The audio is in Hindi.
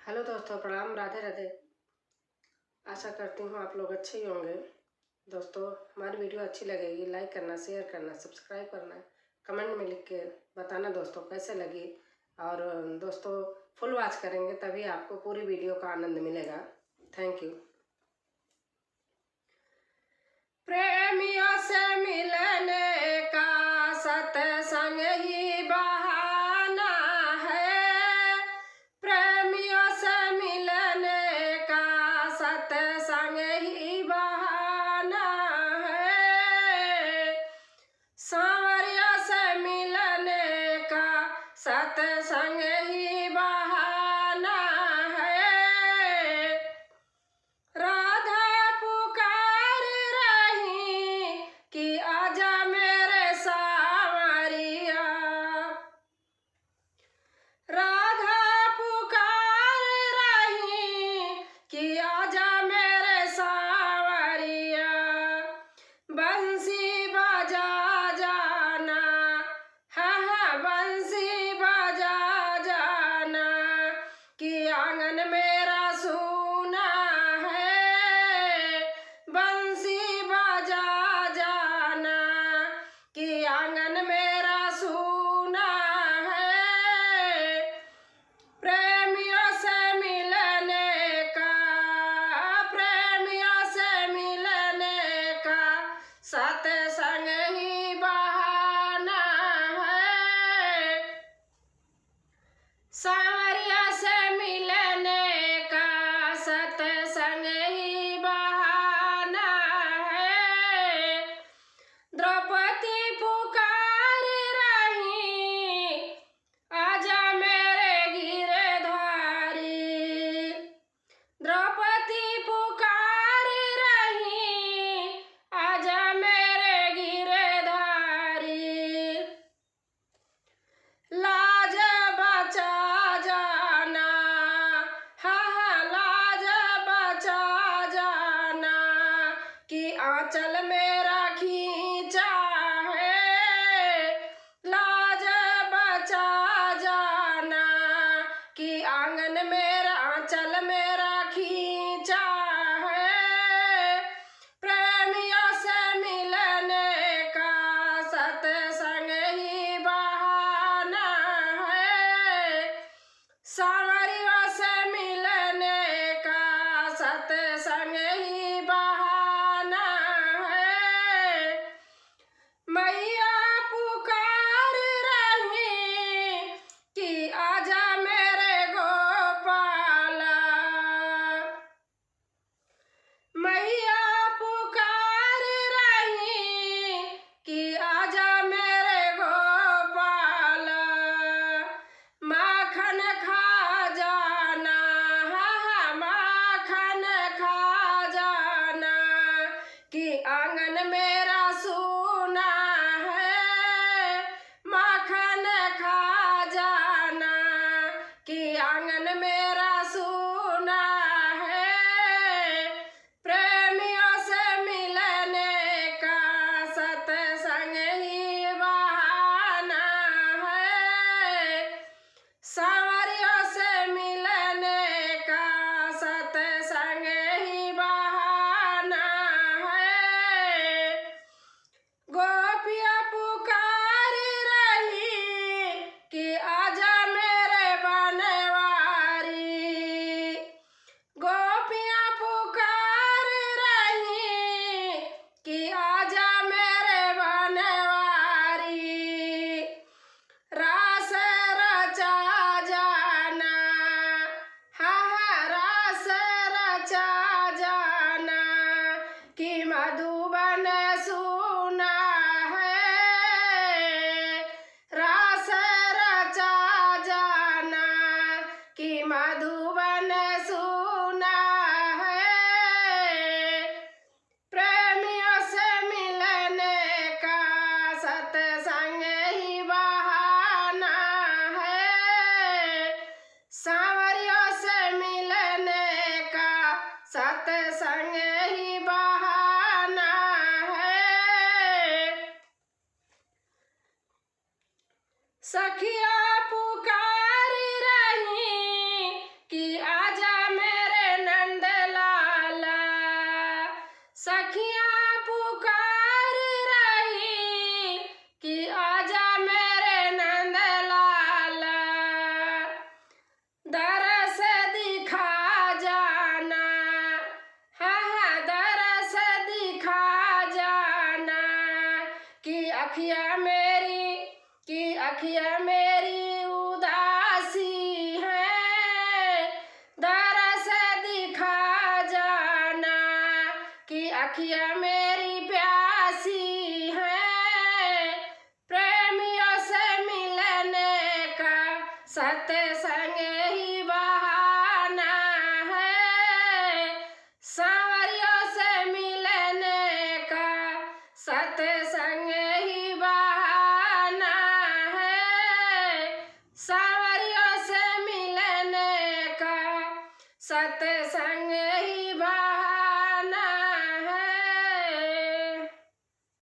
हेलो दोस्तों, प्रणाम, राधे राधे। आशा करती हूँ आप लोग अच्छे ही होंगे। दोस्तों, हमारी वीडियो अच्छी लगेगी, लाइक करना, शेयर करना, सब्सक्राइब करना, कमेंट में लिख के बताना दोस्तों कैसे लगी। और दोस्तों, फुल वॉच करेंगे तभी आपको पूरी वीडियो का आनंद मिलेगा। Thank you. प्रेमियों से मिलने का सत्संग ही बहाना है। प्रेमियों से मिलने का सत्संग ही बहाना है। सांवरियों से मिलने का सत्संग ही बहाना है। राधा पुकार रही कि आजा मेरे सांवरिया। राधा पुकार रही कि आजा मेरे सांवरिया। बंसी बजा जाना, हाँ बंसी बजा जाना कि आंगन मेरा सूना है। बंसी बजा जाना कि आंगन मेरा सूना है। प्रेमियों से मिलने का, प्रेमियों से मिलने का सत्संग ही बहाना है। सांवरिया से मिलने का सत्संग ही बहाना है। द्रौपदी पुकार रही आजा मेरे गिरधारी। द्रौपदी पुकार रही आजा मेरे गिरधारी। लाज बचा जाना, हाँ लाज बचा जाना कि आंचल मेरा खींचा है। लाज बचा जाना कि आंगन मेरा आंचल मेरा खींचा है। प्रेमियों से मिलने का सत्संग ही बहाना है। सांवरियों से मिलने का सत्संग ही बहाना है। मैया पुकार रही कि आजा मेरे गोपाला। मैया पुकार रही कि आजा मेरे गोपाला। माखन खा जाना, हाँ माखन खा जाना कि आंगन मेरा सूना है। माखन खा जाना कि आंगन मेरा सूना है। प्रेमियों से मिलने का सत्संग ही बहाना है। सांवरियों से मिलने का सत्संग ही बहाना है। गोपियाँ पुकार रही कि आजा मेरे बनवारी। गोपियाँ पुकार रही कि आजा मेरे बनवारी। रास रचा जाना, हाँ रास रचा जाना कि मधुबन सूना है। रास रचा जाना कि मधुबन सूना है। प्रेमियों से मिलने का सत्संग ही बहाना है। सांवरियों से मिलने का सत्संग ही बहाना है। सखिया पुकार रही कि दरस दिखा जाना, हाँ हाँ दरस दिखा जाना, कि अखियाँ मेरी उदासी है, दरस दिखा जाना, कि अखियाँ मेरी प्यासी है, प्रेमियों से मिलने का सत्संग ही बहाना है, सांवरियों से मिलने का सत्संग ही बहाना है, सांवरियों से मिलने का सत्संग ही बहाना।